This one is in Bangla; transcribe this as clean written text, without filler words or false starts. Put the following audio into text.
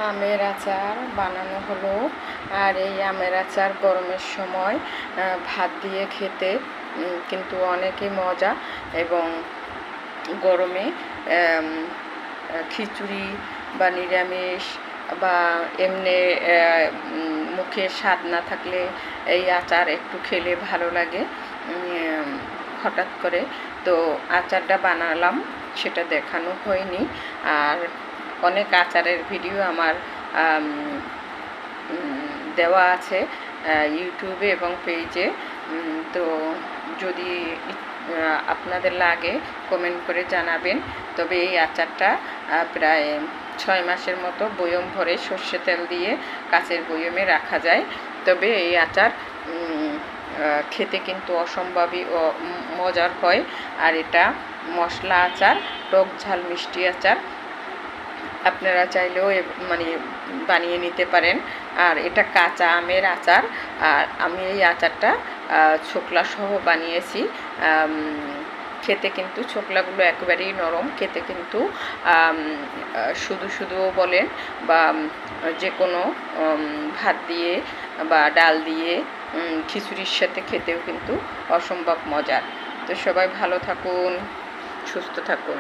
আমের আচার বানানো হলো। আর এই আমের আচার গরমের সময় ভাত দিয়ে খেতে কিন্তু অনেকই মজা, এবং গরমে খিচুড়ি বা নিরামিষ বা এমনি মুখে স্বাদ না থাকলে এই আচার একটু খেলে ভালো লাগে। হঠাৎ করে তো আচারটা বানালাম, সেটা দেখানো হয়নি। আর অনেক আচারের ভিডিও আমার দেওয়া আছে ইউটিউবে এবং পেজে। তো যদি আপনাদের লাগে কমেন্ট করে জানাবেন। তবে এই আচারটা প্রায় 6 মাসের মতো বয়ম ভরে সর্ষে তেল দিয়ে কাচের বয়মে রাখা যায়। তবে এই আচার খেতে কিন্তু অসম্ভবই মজার হয়। আর এটা মশলা আচার, টক ঝাল মিষ্টি আচার। আপনারা চাইলেও মানে বানিয়ে নিতে পারেন। আর এটা কাঁচা আমের আচার। আর আমি এই আচারটা ছোকলা সহ বানিয়েছি। খেতে কিন্তু ছোকলাগুলো একেবারেই নরম, খেতে কিন্তু শুধু শুধুও বলেন বা যে কোনো ভাত দিয়ে বা ডাল দিয়ে খিচুড়ির সাথে খেতেও কিন্তু অসম্ভব মজার। তো সবাই ভালো থাকুন, সুস্থ থাকুন।